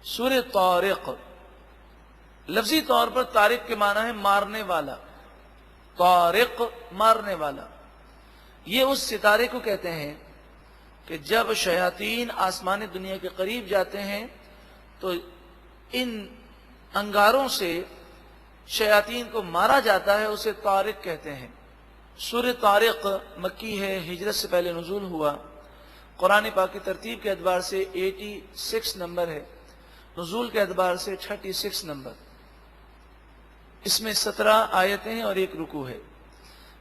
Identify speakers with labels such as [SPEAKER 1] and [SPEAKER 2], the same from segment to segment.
[SPEAKER 1] سورہ طارق لفظی طور پر طارق کے معنی ہے مارنے والا. طارق مارنے والا. یہ اس ستارے کو کہتے ہیں کہ جب شیاطین آسمان دنیا کے قریب جاتے ہیں تو ان انگاروں سے شیاطین کو مارا جاتا ہے, اسے طارق کہتے ہیں. سورہ طارق مکی ہے, ہجرت سے پہلے نزول ہوا. قرآن پاک کی ترتیب کے اعتبار سے 86 نمبر ہے, نزول کے اعتبار سے 36 نمبر. اس میں 17 آیتیں ہیں اور ایک رکوع ہے.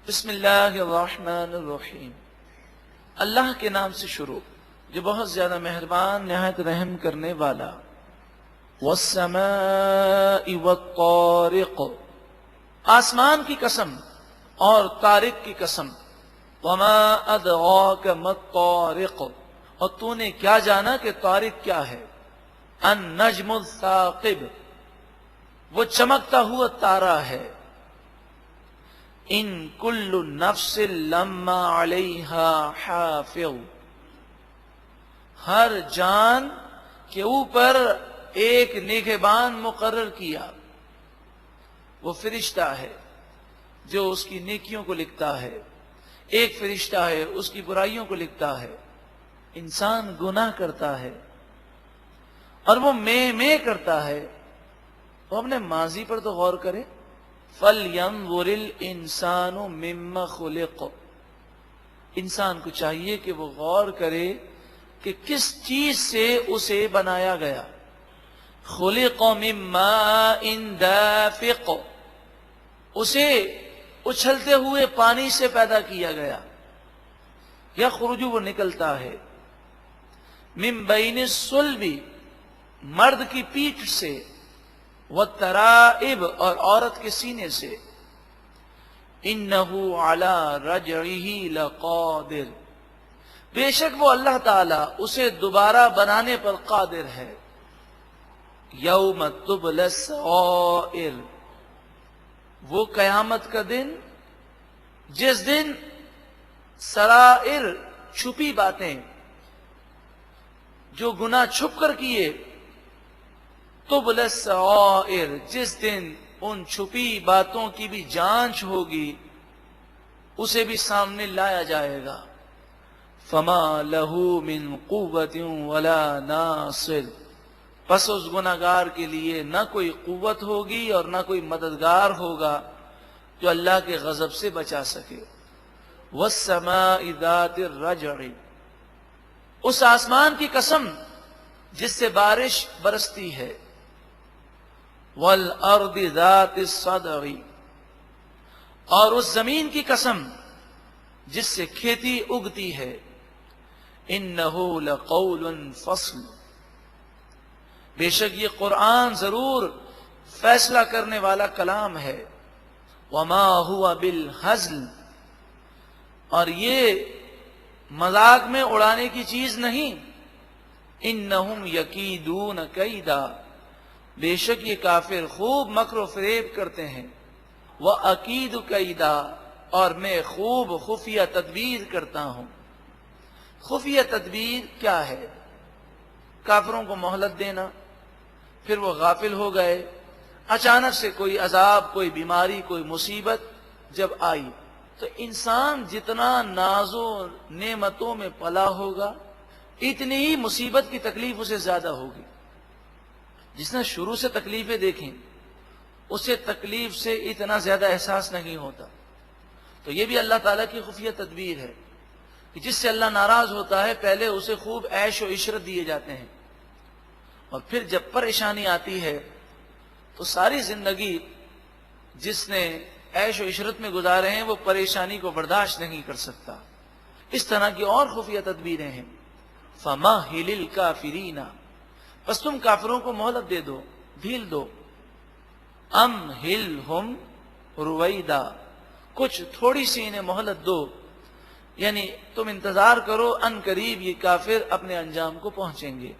[SPEAKER 1] بسم اللہ الرحمن الرحیم. اللہ کے نام سے شروع جو بہت زیادہ مہربان نہایت رحم کرنے والا. والسماء والطارق, آسمان کی قسم اور طارق کی قسم. وما ادراک ما الطارق, اور تو نے کیا جانا کہ طارق کیا ہے. النجم الثاقب, وہ چمکتا ہوا تارا ہے. ان کل نفس لما علیہا حافظ, ہر جان کے اوپر ایک نگہبان مقرر کیا. وہ فرشتہ ہے جو اس کی نیکیوں کو لکھتا ہے, ایک فرشتہ ہے اس کی برائیوں کو لکھتا ہے. انسان گناہ کرتا ہے اور وہ میں کرتا ہے. وہ اپنے ماضی پر تو غور کرے. فَلْيَنْظُرِ الْإِنسَانُ مِمَّ خُلِقَ, انسان کو چاہیے کہ وہ غور کرے کہ کس چیز سے اسے بنایا گیا. خُلِقَ مِن مَّاءٍ دَافِقٍ, اسے اچھلتے ہوئے پانی سے پیدا کیا گیا. یخرج, وہ نکلتا ہے. من بین الصلب, مرد کی پیٹھ سے. والترائب, اور عورت کے سینے سے. انہ علی رجعہ لقادر, بے شک وہ اللہ تعالی اسے دوبارہ بنانے پر قادر ہے. یوم تبلی السرائر, وہ قیامت کا دن جس دن سرائر, چھپی باتیں, جو گناہ چھپ کر کیے. تبلی السرائر, جس دن ان چھپی باتوں کی بھی جانچ ہوگی, اسے بھی سامنے لایا جائے گا. فما لہ من قوت ولا ناصر, پس اس گناہگار کے لیے نہ کوئی قوت ہوگی اور نہ کوئی مددگار ہوگا جو اللہ کے غضب سے بچا سکے. والسماء ذات الرجع, اس آسمان کی قسم جس سے بارش برستی ہے. والارض ذات الصدع, اور اس زمین کی قسم جس سے کھیتی اگتی ہے. انہ لقول فصل, بے شک یہ قرآن ضرور فیصلہ کرنے والا کلام ہے. وما ہوا بالہزل, اور یہ مذاق میں اڑانے کی چیز نہیں. انہم یکیدون کیدا, بے شک یہ کافر خوب مکر و فریب کرتے ہیں. وَأَكِيدُ کیدا, اور میں خوب خفیہ تدبیر کرتا ہوں. خفیہ تدبیر کیا ہے؟ کافروں کو مہلت دینا, پھر وہ غافل ہو گئے, اچانک سے کوئی عذاب, کوئی بیماری, کوئی مصیبت جب آئی تو انسان جتنا ناز و نعمتوں میں پلا ہوگا اتنی ہی مصیبت کی تکلیف اسے زیادہ ہوگی. جس نے شروع سے تکلیفیں دیکھیں اسے تکلیف سے اتنا زیادہ احساس نہیں ہوتا. تو یہ بھی اللہ تعالیٰ کی خفیہ تدبیر ہے کہ جس سے اللہ ناراض ہوتا ہے پہلے اسے خوب عیش و عشرت دیے جاتے ہیں, اور پھر جب پریشانی آتی ہے تو ساری زندگی جس نے عیش و عشرت میں گزارے ہیں وہ پریشانی کو برداشت نہیں کر سکتا. اس طرح کی اور خفیہ تدبیریں ہیں. فَمَهِّلِ الْكَافِرِينَ, بس تم کافروں کو مہلت دے دو, ڈھیل دو. أَمْهِلْهُمْ رُوَيْدًا, کچھ تھوڑی سی انہیں مہلت دو, یعنی تم انتظار کرو, ان قریب یہ کافر اپنے انجام کو پہنچیں گے.